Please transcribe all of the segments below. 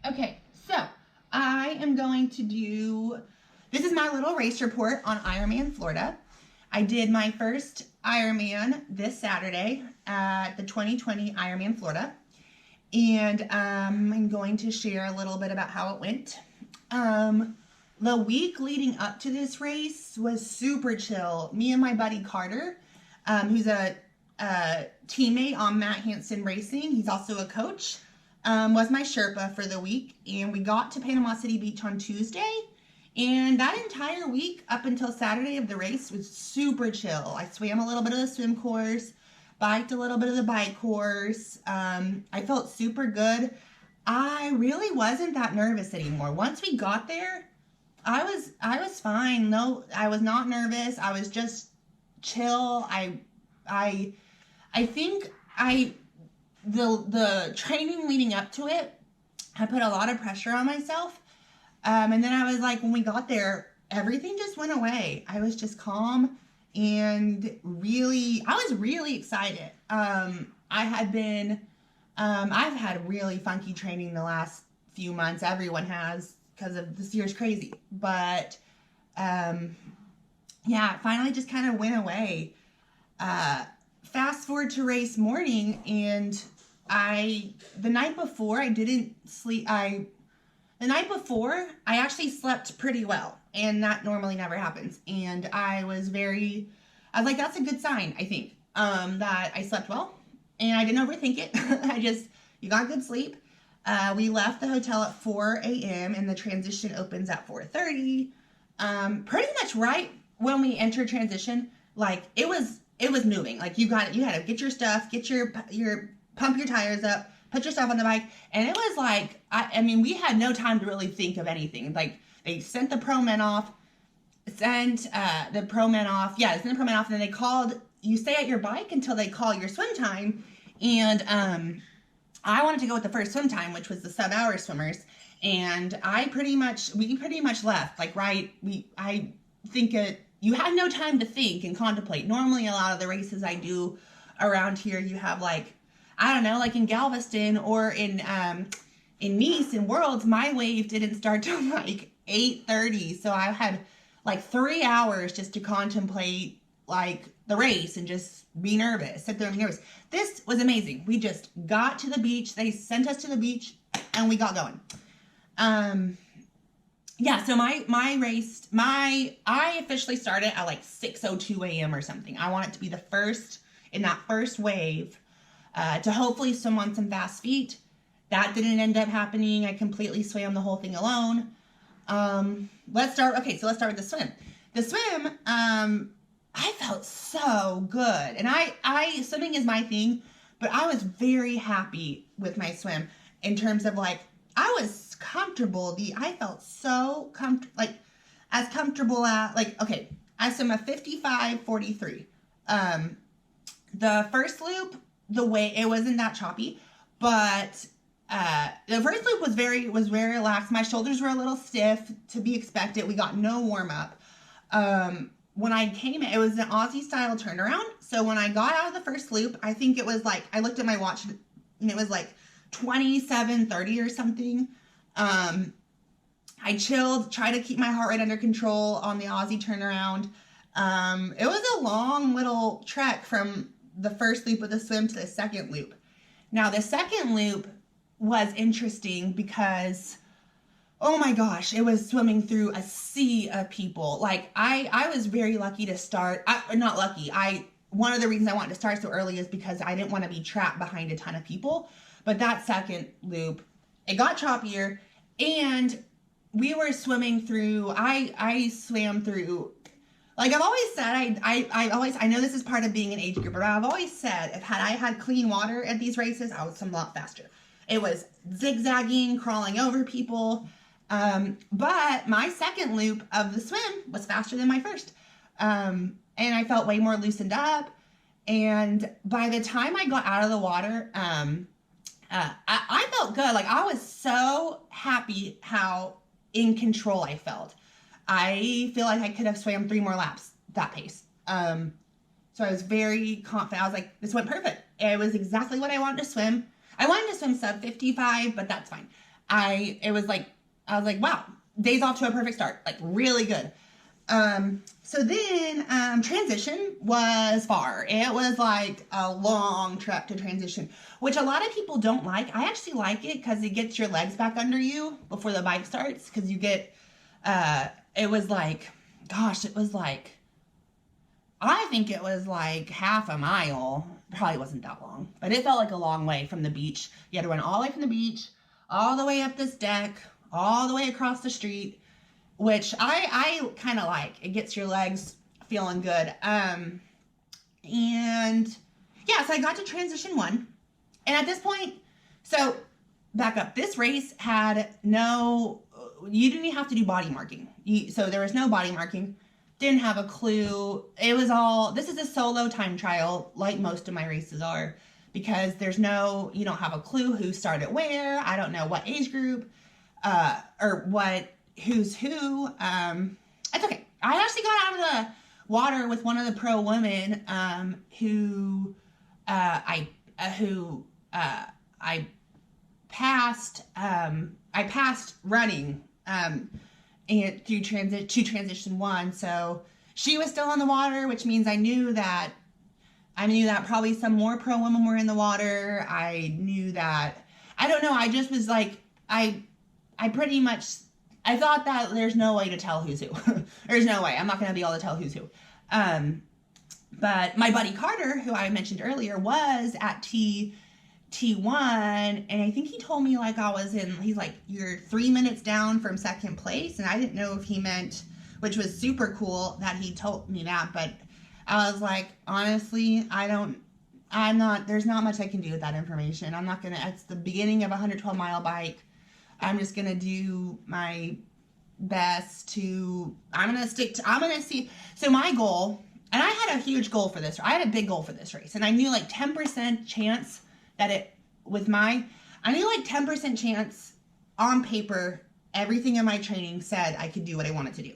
Okay, so I am going to do, this is my little race report on Ironman Florida. I did my first Ironman this Saturday at the 2020 Ironman Florida. And I'm going to share a little bit about how it went. The week leading up to this race was super chill. Me and my buddy Carter, who's a teammate on Matt Hansen Racing, he's also a coach, was my Sherpa for the week. And we got to Panama City Beach on Tuesday. And that entire week up until Saturday of the race was super chill. I swam a little bit of the swim course, biked a little bit of the bike course. I felt super good. I really wasn't that nervous anymore. Once we got there, I was fine. No, I was not nervous. I was just chill. I think the training leading up to it, I put a lot of pressure on myself. And then I was like, when we got there, everything just went away. I was just calm and I was really excited. I've had really funky training the last few months. Everyone has, because of this year's crazy. But, yeah, it finally just kind of went away. Fast forward to race morning, and the night before, I actually slept pretty well, and that normally never happens. And I was like, that's a good sign, I think, that I slept well, and I didn't overthink it. You got good sleep. We left the hotel at 4 a.m. and the transition opens at 4:30. Pretty much right when we entered transition, like it was moving. Like you had to get your stuff, pump your tires up, put your stuff on the bike. And it was like, I mean, we had no time to really think of anything. Like they sent the pro men off, and then they called, you stay at your bike until they call your swim time. And, I wanted to go with the first swim time, which was the sub-hour swimmers. And we pretty much left, like, right. I think you had no time to think and contemplate. Normally a lot of the races I do around here, you have like, I don't know, like in Galveston or in Nice and Worlds, my wave didn't start till like 8:30. So I had like 3 hours just to contemplate like the race and just be nervous, sit there and be nervous. This was amazing. We just got to the beach. They sent us to the beach and we got going. Yeah, so I officially started at like 6:02 a.m. or something. I want it to be the first in that first wave, to hopefully swim on some fast feet. That didn't end up happening. I completely swam the whole thing alone. Let's start with the swim. The swim, I felt so good. And swimming is my thing, but I was very happy with my swim in terms of like, I was comfortable. I felt so comfortable, like as comfortable at like, okay, I swim a 55:43. The first loop, it wasn't that choppy, but the first loop was very relaxed. My shoulders were a little stiff, to be expected. We got no warm up. When I came in, it was an Aussie style turnaround. So when I got out of the first loop, I think it was like, I looked at my watch and it was like 27:30 or something. I chilled, tried to keep my heart rate under control on the Aussie turnaround. It was a long little trek from the first loop of the swim to the second loop. Now the second loop was interesting because, oh my gosh, it was swimming through a sea of people. Like I was very lucky to start, not lucky. One of the reasons I wanted to start so early is because I didn't want to be trapped behind a ton of people. But that second loop, it got choppier, and we were swimming through, I swam through, like I've always said, I know this is part of being an age group, but I've always said, had I had clean water at these races, I would swim a lot faster. It was zigzagging, crawling over people. But my second loop of the swim was faster than my first. And I felt way more loosened up. And by the time I got out of the water, I felt good. Like I was so happy how in control I felt. I feel like I could have swam 3 more laps that pace. So I was very confident. I was like, this went perfect. It was exactly what I wanted to swim. I wanted to swim sub 55, but that's fine. I was like, wow, days off to a perfect start, like really good. So then, transition was far. It was like a long trek to transition, which a lot of people don't like. I actually like it because it gets your legs back under you before the bike starts. Cause you get, it was like, gosh, it was like, I think it was like half a mile. Probably wasn't that long, but it felt like a long way from the beach. You had to run all the way from the beach, all the way up this deck, all the way across the street, which I kind of like. It gets your legs feeling good. And yeah, so I got to transition 1. And at this point, so back up, this race had you didn't even have to do body marking. So there was no body marking. Didn't have a clue. It was this is a solo time trial, like most of my races are, because you don't have a clue who started where. I don't know what age group, or who's who. It's okay. I actually got out of the water with one of the pro women, who I passed running, and through transition 1. So she was still on the water, which means I knew that probably some more pro women were in the water. I knew that, I don't know. I just was like, I pretty much, I thought that there's no way to tell who's who. There's no way. I'm not going to be able to tell who's who. But my buddy Carter, who I mentioned earlier, was at T1, and I think he told me like he's like, you're 3 minutes down from second place, and I didn't know if he meant, which was super cool that he told me that, but I was like, honestly, there's not much I can do with that information. It's the beginning of a 112 mile bike. I'm just going to do my best I'm going to see. So my goal, and I had a huge goal for this. I had a big goal for this race, and I knew like 10% chance I knew like 10% chance on paper. Everything in my training said I could do what I wanted to do.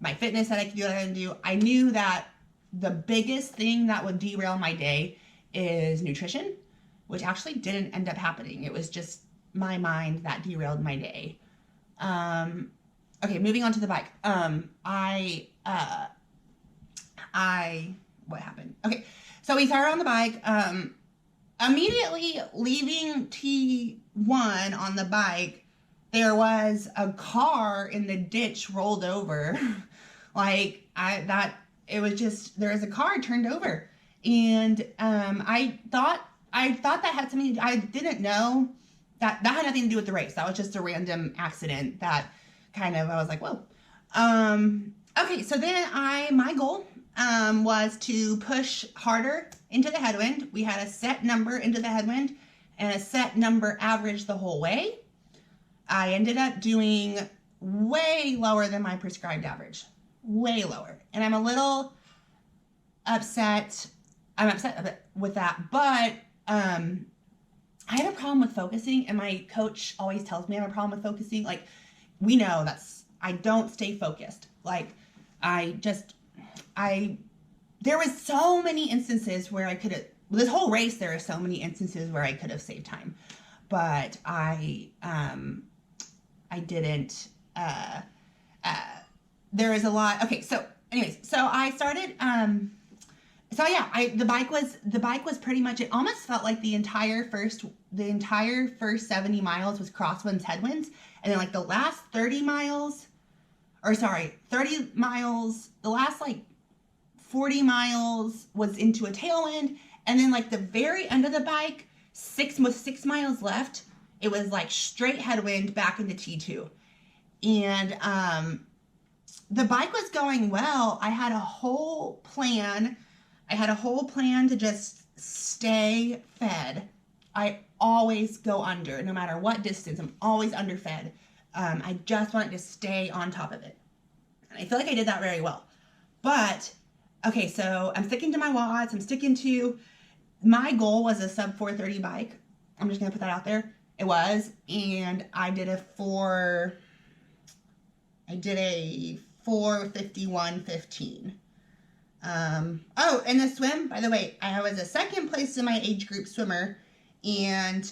My fitness said I could do what I wanted to do. I knew that the biggest thing that would derail my day is nutrition, which actually didn't end up happening. It was just my mind that derailed my day. Okay, moving on to the bike. What happened? Okay, so we started on the bike. Immediately leaving T1 on the bike, there was a car in the ditch rolled over. There was a car turned over. And I thought that had something, I didn't know that had nothing to do with the race. That was just a random accident that I was like, whoa. Okay, so then my goal was to push harder into the headwind. We had a set number into the headwind and a set number average the whole way. I ended up doing way lower than my prescribed average. Way lower. And I'm a little upset. I'm upset with that. But I have a problem with focusing, and my coach always tells me I have a problem with focusing. Like, we know I don't stay focused. Like, there was so many instances where I could have, this whole race, there are so many instances where I could have saved time, but I didn't, there is a lot. Okay. So anyways, so I started, the bike was pretty much, it almost felt like the entire first 70 miles was crosswinds, headwinds. And then like the last 30 miles, the last like 40 miles was into a tailwind. And then like the very end of the bike, 6 miles left, it was like straight headwind back into T2. And the bike was going well. I had a whole plan to just stay fed. I always go under, no matter what distance. I'm always underfed. I just wanted to stay on top of it. And I feel like I did that very well. But, okay, so I'm sticking to my watts. My goal was a sub 430 bike. I'm just going to put that out there. It was. And I did a 4:51:15. And the swim, by the way, I was a second place in my age group swimmer, and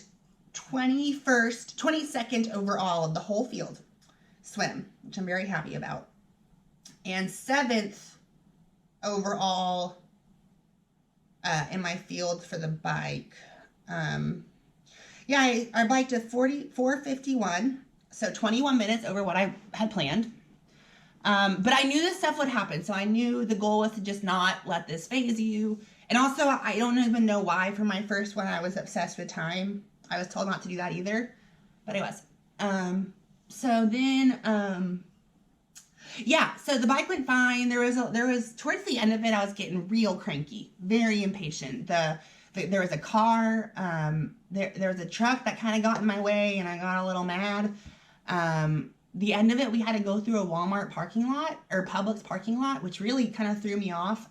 22nd overall of the whole field swim, which I'm very happy about. And 7th overall in my field for the bike. I biked a 4:51, so 21 minutes over what I had planned. But I knew this stuff would happen, so I knew the goal was to just not let this phase you. And also, I don't even know why for my first one I was obsessed with time. I was told not to do that either, but I was. So the bike went fine. There was towards the end of it, I was getting real cranky, very impatient. There was a car, there was a truck that kind of got in my way, and I got a little mad. The end of it, we had to go through a Walmart parking lot, or Publix parking lot, which really kind of threw me off.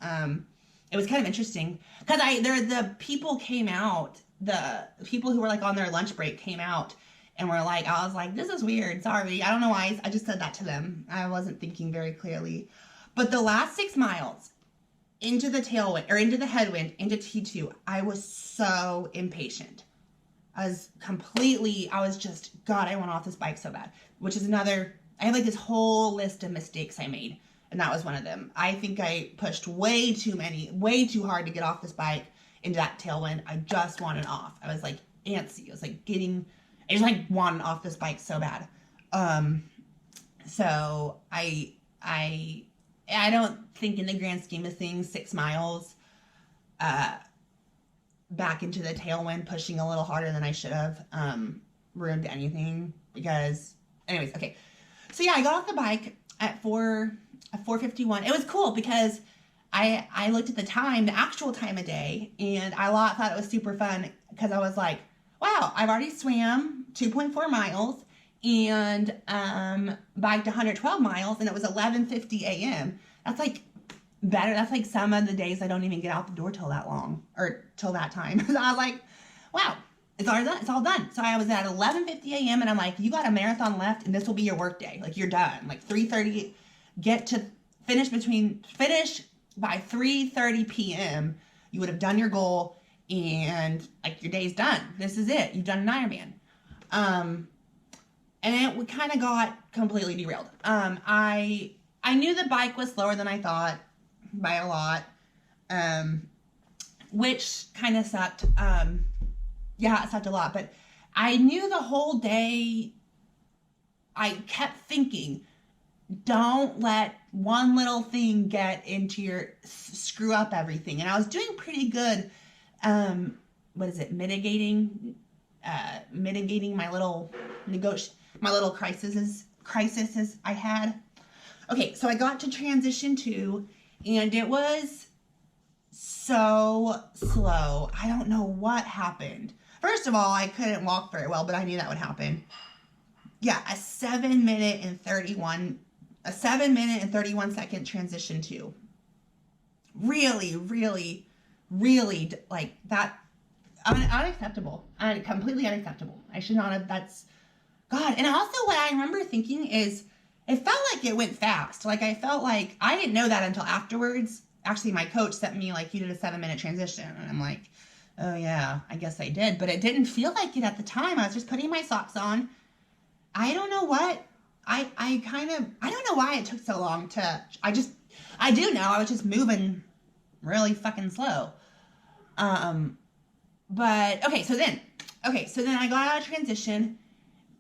It was kind of interesting, because the people came out, the people who were like on their lunch break came out, and were like, I was like, this is weird, sorry, I don't know why, I just said that to them. I wasn't thinking very clearly. But the last 6 miles, into the tailwind, or into the headwind, into T2, I was so impatient. I was just, God, I want off this bike so bad. Which is I have like this whole list of mistakes I made, and that was one of them. I think I pushed way too hard to get off this bike into that tailwind. I just wanted off. I was like antsy. I was like I just like wanted off this bike so bad. So I don't think in the grand scheme of things, 6 miles, back into the tailwind, pushing a little harder than I should have, ruined anything, because anyways, okay. So yeah, I got off the bike at 4:51. It was cool because I looked at the time, the actual time of day, and I thought it was super fun because I was like, wow, I've already swam 2.4 miles and biked 112 miles, and it was 11:50 a.m. That's like better. That's like some of the days I don't even get out the door till that long, or till that time. So I was like, wow. It's all done. So I was at 11:50 a.m. and I'm like, you got a marathon left and this will be your work day. Like, you're done. Like 3:30, finish by 3:30 p.m. You would have done your goal and like your day's done. This is it. You've done an Ironman. And it kind of got completely derailed. I knew the bike was slower than I thought by a lot, which kind of sucked. Yeah, it sucked a lot, but I knew the whole day, I kept thinking, don't let one little thing get into screw up everything. And I was doing pretty good, mitigating my little crises I had. Okay, so I got to transition 2, and it was so slow. I don't know what happened. First of all, I couldn't walk very well, but I knew that would happen. Yeah, a 7 minute and 31 second transition 2. Really, really, really, like that, unacceptable. Completely unacceptable. I should not have, God. And also what I remember thinking is, it felt like it went fast. Like, I felt like, I didn't know that until afterwards. Actually, my coach sent me, like, you did a 7-minute transition. And I'm like, oh yeah, I guess I did. But it didn't feel like it at the time. I was just putting my socks on. I don't know what. I don't know why it took so long I do know. I was just moving really fucking slow. But, okay, so then I got out of transition.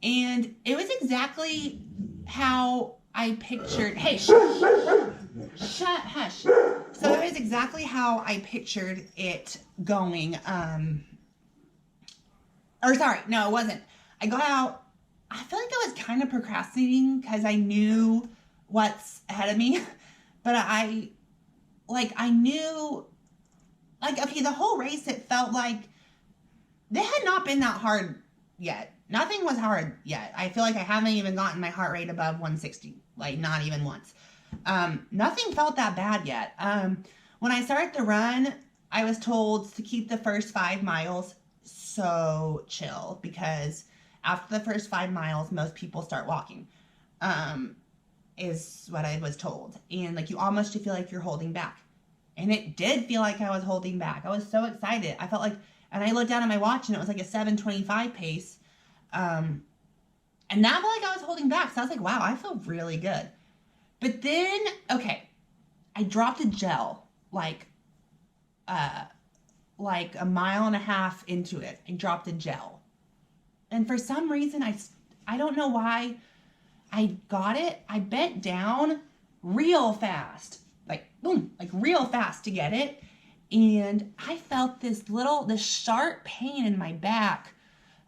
And it was exactly how I pictured, hush. So it was exactly how I pictured it going. No, it wasn't. I got out, I feel like I was kind of procrastinating because I knew what's ahead of me. But I knew, okay, the whole race, it felt like they had not been that hard yet. Nothing was hard yet. I feel like I haven't even gotten my heart rate above 160, like not even once. Nothing felt that bad yet. When I started the run, I was told to keep the first 5 miles so chill, because after the first 5 miles, most people start walking, is what I was told. And like, you almost feel like you're holding back. And it did feel like I was holding back. I was so excited. I felt like And I looked down at my watch and it was like a 7:25 pace. And that felt like I was holding back. So I was like, wow, I feel really good. But then, okay, I dropped a gel like a mile and a half into it. I dropped a gel. And for some reason, I don't know why I got it. I bent down real fast, like boom, like real fast to get it. And I felt this sharp pain in my back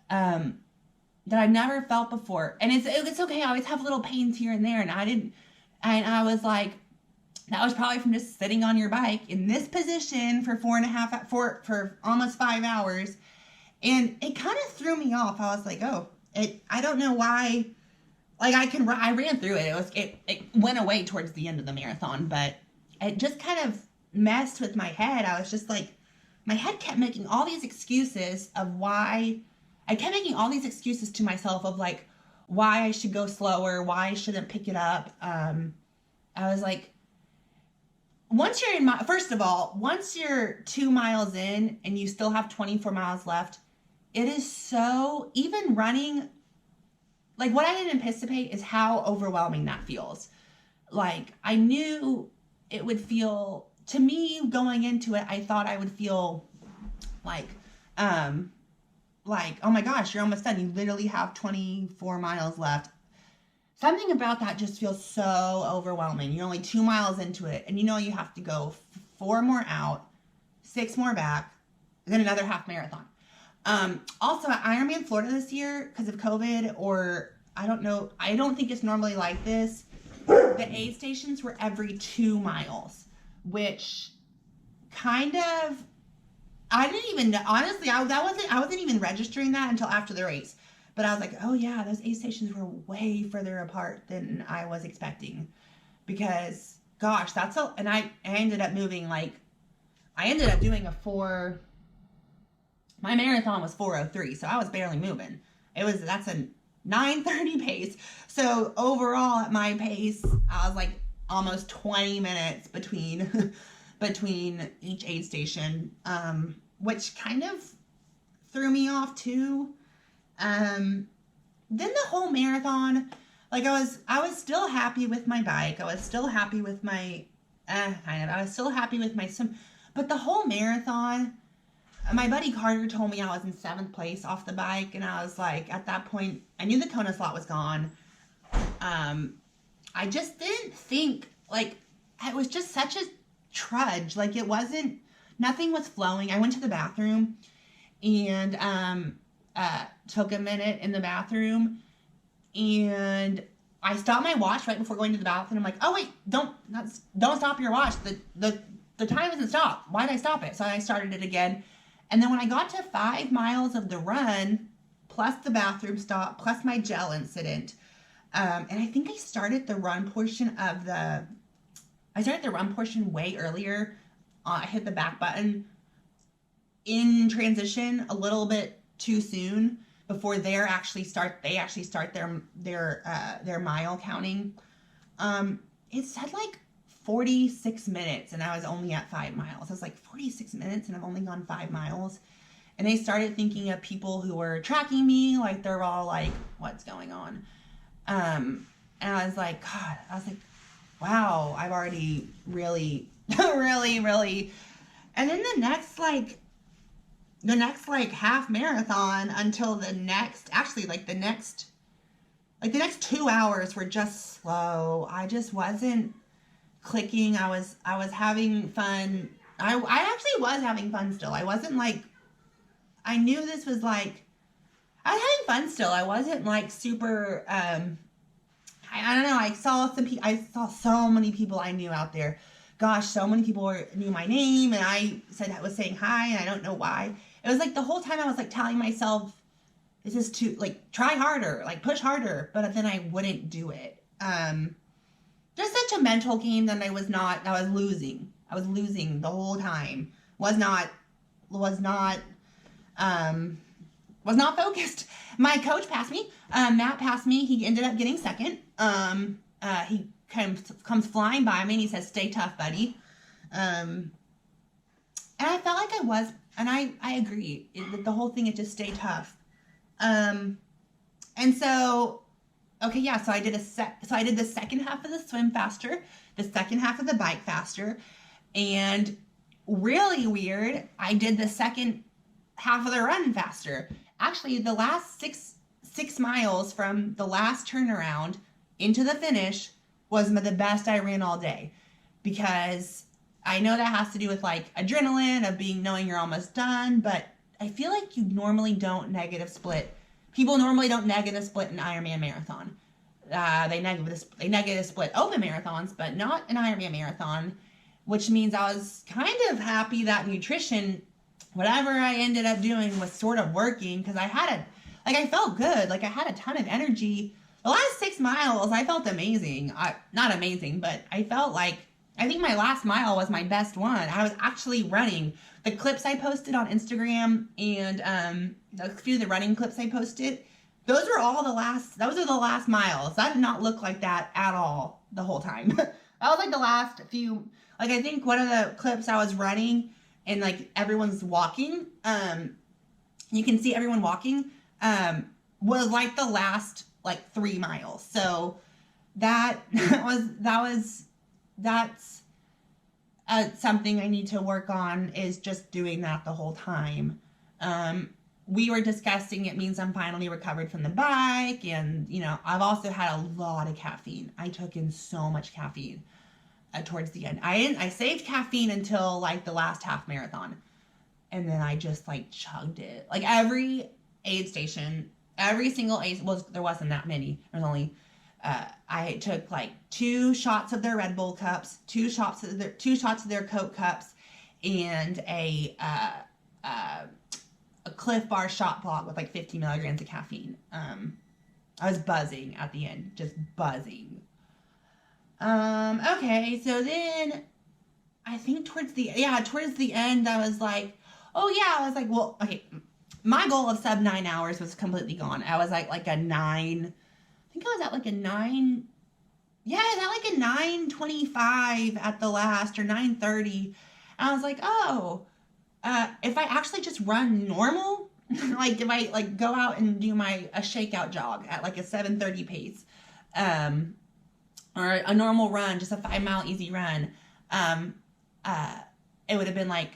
that I've never felt before. And it's okay. I always have little pains here and there. And I was like, that was probably from just sitting on your bike in this position for for almost 5 hours. And it kind of threw me off. I was like, I don't know why. Like I ran through it. It went away towards the end of the marathon, but it just kind of messed with my head. I was just like, my head kept making all these excuses to myself of like why I should go slower, why I shouldn't pick it up. I was like, once you're 2 miles in and you still have 24 miles left, it is so, even running, like what I didn't anticipate is how overwhelming that feels. Like I knew it would feel, to me going into it, I thought I would feel like, oh my gosh, you're almost done. You literally have 24 miles left. Something about that just feels so overwhelming. You're only 2 miles into it, and you know you have to go 4 more out, 6 more back, and then another half marathon. Also at Ironman Florida this year, because of COVID, or I don't know, I don't think it's normally like this, the aid stations were every 2 miles, which kind of, I didn't even know, honestly, I wasn't even registering that until after the race. But I was like, oh yeah, those aid stations were way further apart than I was expecting. Because, gosh, and I ended up moving, I ended up doing my marathon was 4:03, so I was barely moving. That's a 9:30 pace. So overall at my pace, I was like almost 20 minutes between each aid station, which kind of threw me off too. Then the whole marathon, like I was still happy with my bike. I was still happy with my, I was still happy with my swim. But the whole marathon, my buddy Carter told me I was in 7th place off the bike. And I was like, at that point, I knew the Kona slot was gone. I just didn't think, like, it was just such a trudge. Like, nothing was flowing. I went to the bathroom and, took a minute in the bathroom, and I stopped my watch right before going to the bathroom. I'm like, oh wait, don't stop your watch. The time doesn't stop. Why did I stop it? So I started it again. And then when I got to 5 miles of the run, plus the bathroom stop, plus my gel incident, and I think I started the run portion way earlier. I hit the back button in transition a little bit too soon before they actually start their mile counting. It said like 46 minutes and I was only at 5 miles. I was like, 46 minutes and I've only gone 5 miles. And they started thinking of people who were tracking me, like they're all like, what's going on? And I was like, wow, I've already really, really. And then the next half marathon until the next 2 hours were just slow. I just wasn't clicking. I was having fun. I actually was having fun still. I wasn't like, I knew this was like, I was having fun still. I wasn't like super, I don't know. I saw so many people I knew out there. Gosh, so many people knew my name, and I was saying hi, and I don't know why. It was like the whole time I was like telling myself, this is too, like, try harder, like push harder, but then I wouldn't do it. Just such a mental game that I was losing. I was losing the whole time. Was not focused. My coach passed me. Matt passed me. He ended up getting second. He comes flying by me and he says, "Stay tough, buddy." And I felt like I was And I agree. The whole thing, it just stayed tough. And so, okay, yeah, so I did the second half of the swim faster, the second half of the bike faster, and really weird, I did the second half of the run faster. Actually, the last six miles from the last turnaround into the finish was the best I ran all day, because I know that has to do with like adrenaline of knowing you're almost done, but I feel like you normally don't negative split. People normally don't negative split an Ironman marathon. They negative split open marathons, but not an Ironman marathon, which means I was kind of happy that nutrition, whatever I ended up doing, was sort of working, because I felt good. Like, I had a ton of energy. The last 6 miles, I felt amazing. Not amazing, but I felt like, I think my last mile was my best one. I was actually running. The clips I posted on Instagram and a few of the running clips I posted, those are the last miles. That did not look like that at all the whole time. That was like the last few, like, I think one of the clips I was running and like everyone's walking, you can see everyone walking, was like the last like 3 miles. So that's something I need to work on, is just doing that the whole time. We were discussing, it means I'm finally recovered from the bike, and I've also had a lot of caffeine. I took in so much caffeine towards the end. I saved caffeine until like the last half marathon, and then I just like chugged it. Like every aid station, every single aid, there wasn't that many. There's only I took like 2 shots of their Red Bull cups, 2 shots of their Coke cups, and a Cliff Bar shot block with like 50 milligrams of caffeine. I was buzzing at the end, just buzzing. Okay, so then I think towards the end, I was like, well, okay, my goal of sub 9 hours was completely gone. I was like a 9, I think I was at like a 9, yeah, I was at like a 9:25 at the last, or 9:30. And I was like, if I actually just run normal, like if I like go out and do a shakeout jog at like a 7:30 pace, or a normal run, just a 5-mile easy run, it would have been like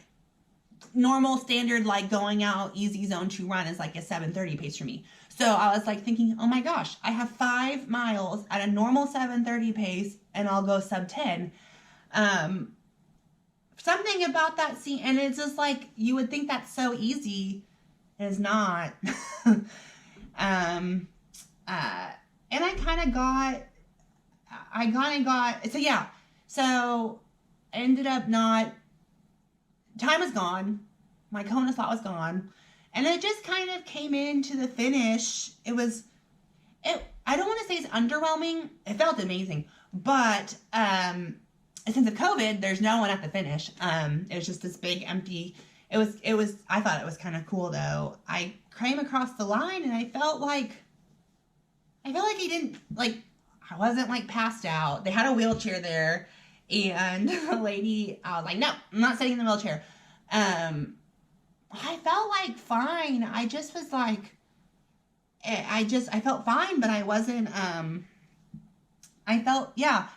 normal standard, like going out easy zone 2 run is like a 7:30 pace for me. So I was like thinking, oh my gosh, I have 5 miles at a normal 7:30 pace and I'll go sub 10. Something about that scene, and it's just like, you would think that's so easy. It's not. And I kind of got, so yeah. So I ended up time was gone. My Kona slot was gone. And it just kind of came into the finish. I don't want to say it's underwhelming. It felt amazing. But, since of COVID, there's no one at the finish. It was just this big empty, I thought it was kind of cool though. I came across the line and I felt like I didn't, like, I wasn't like passed out. They had a wheelchair there, and the lady, I was like, no, I'm not sitting in the wheelchair. I felt like fine. I just was like, I felt fine, but I wasn't, I felt, yeah,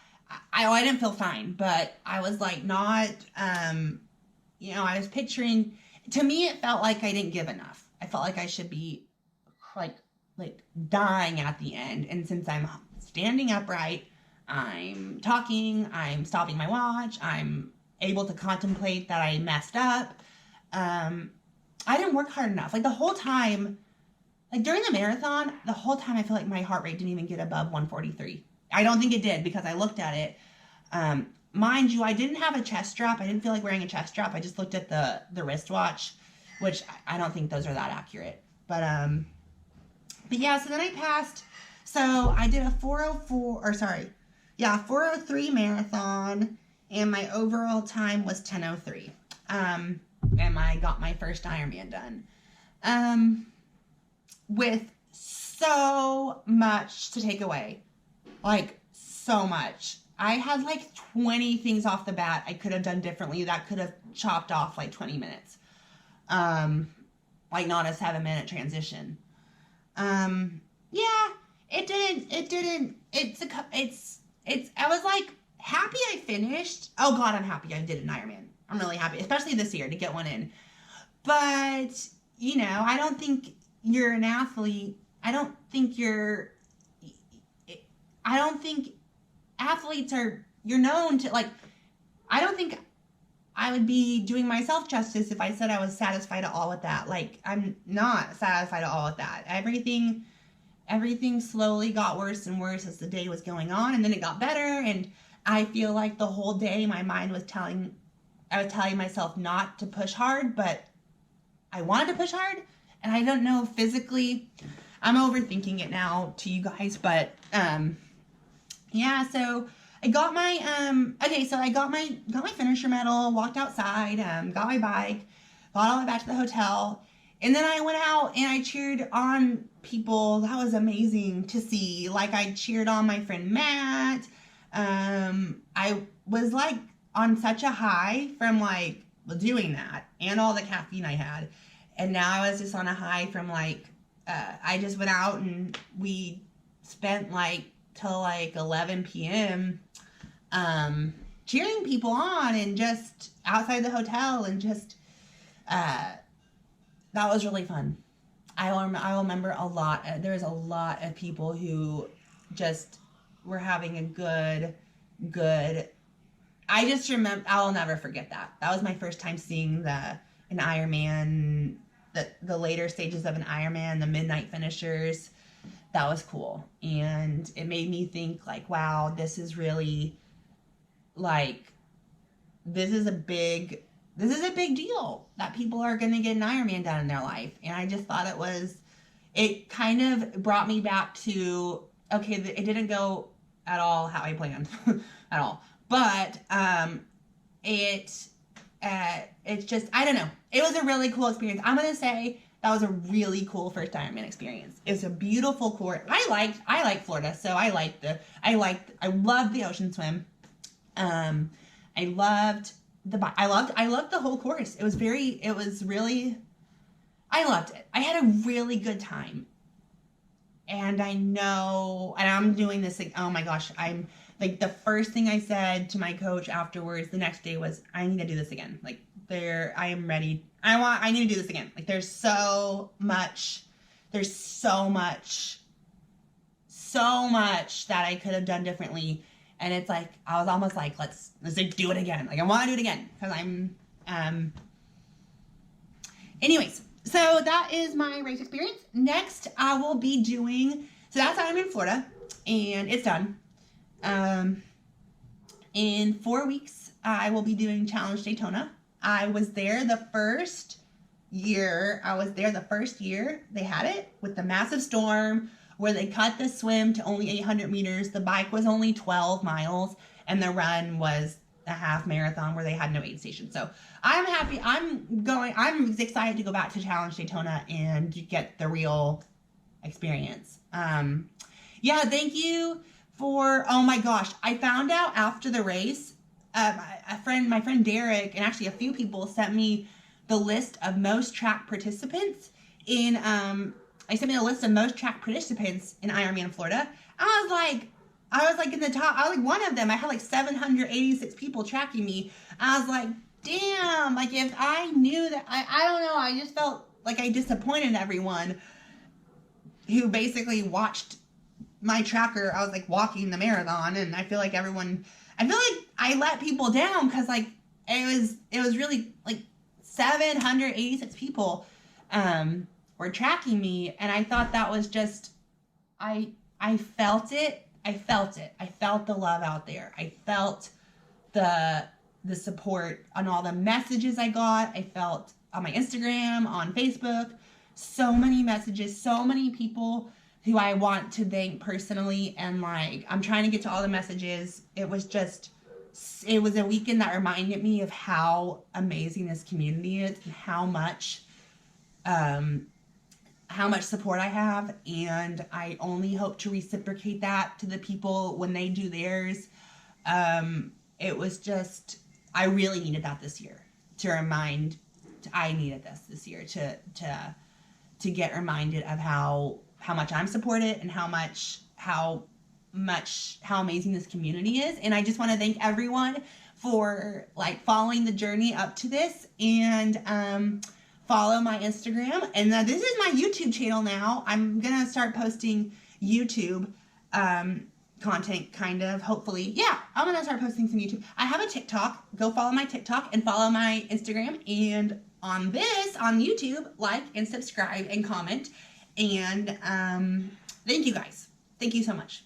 I didn't feel fine, but I was like not, I was picturing, to me, it felt like I didn't give enough. I felt like I should be like dying at the end. And since I'm standing upright, I'm talking, I'm stopping my watch, I'm able to contemplate that I messed up. I didn't work hard enough. Like the whole time, like during the marathon, the whole time I feel like my heart rate didn't even get above 143. I don't think it did, because I looked at it. Mind you, I didn't have a chest strap. I didn't feel like wearing a chest strap. I just looked at the wristwatch, which I don't think those are that accurate. But yeah, so then I passed. So I did a 403 marathon, and my overall time was 10:03. And I got my first Ironman done. With so much to take away. Like, so much. I had like 20 things off the bat I could have done differently that could have chopped off like 20 minutes. Like not a 7-minute transition. Yeah, it didn't, I was like happy I finished. Oh God, I'm happy I did an Ironman. I'm really happy, especially this year to get one in. But, you know, I don't think you're an athlete. I don't think athletes you're known to, like, I don't think I would be doing myself justice if I said I was satisfied at all with that. Like, I'm not satisfied at all with that. Everything slowly got worse and worse as the day was going on, and then it got better, and I feel like the whole day my mind was telling myself not to push hard, but I wanted to push hard, and I don't know physically. I'm overthinking it now to you guys, but yeah. So I got my I got my finisher medal, walked outside, got my bike, got all the way back to the hotel, and then I went out and I cheered on people. That was amazing to see. Like, I cheered on my friend Matt. I was like on such a high from like doing that and all the caffeine I had. And now I was just on a high from like, I just went out and we spent like till like 11 p.m. Cheering people on and just outside the hotel, and just, that was really fun. I will remember a lot. There's a lot of people who just were having a good, I just remember, I'll never forget that. That was my first time seeing an Ironman, the later stages of an Ironman, the midnight finishers. That was cool. And it made me think like, wow, this is really like, this is a big deal that people are going to get an Ironman done in their life. And I just thought it kind of brought me back to, okay, it didn't go at all how I planned at all. But, it's just, I don't know. It was a really cool experience. I'm going to say that was a really cool first Ironman experience. It's a beautiful course. I like Florida, so I loved the ocean swim. I loved the whole course. I loved it. I had a really good time. And I'm doing this, like, oh my gosh, I'm like, the first thing I said to my coach afterwards the next day was, I need to do this again. Like, I am ready. I need to do this again. Like, there's so much that I could have done differently. And it's like, I was almost like, let's do it again. Like, I want to do it again. Because anyways, so that is my race experience. Next, I will be doing, so that's how I'm in Florida. And it's done. In 4 weeks, I will be doing Challenge Daytona. I was there the first year they had it, with the massive storm where they cut the swim to only 800 meters. The bike was only 12 miles, and the run was a half marathon where they had no aid station. So I'm happy. I'm excited to go back to Challenge Daytona and get the real experience. Yeah, thank you for, oh my gosh, I found out after the race, my friend Derek, and actually a few people sent me the list of most track participants in, Ironman Florida. I was like in the top, I was like one of them. I had like 786 people tracking me. I was like, damn, like if I knew that, I don't know, I just felt like I disappointed everyone who basically watched my tracker. I was like walking the marathon, and I feel like I let people down, because like it was really like 786 people were tracking me, and I thought that was just, I felt it. I felt the love out there. I felt the support on all the messages I got. I felt on my Instagram, on Facebook, so many messages, so many people who I want to thank personally. And like, I'm trying to get to all the messages. It was a weekend that reminded me of how amazing this community is, and how much support I have. And I only hope to reciprocate that to the people when they do theirs. It was just, I really needed that this year to remind I needed this year to get reminded of how much I'm supported and how amazing this community is. And I just want to thank everyone for like following the journey up to this, and follow my Instagram. And this is my YouTube channel now. I'm gonna start posting YouTube content, kind of, hopefully. Yeah, I'm gonna start posting some YouTube. I have a TikTok. Go follow my TikTok and follow my Instagram. And on YouTube, like and subscribe and comment. And thank you guys. Thank you so much.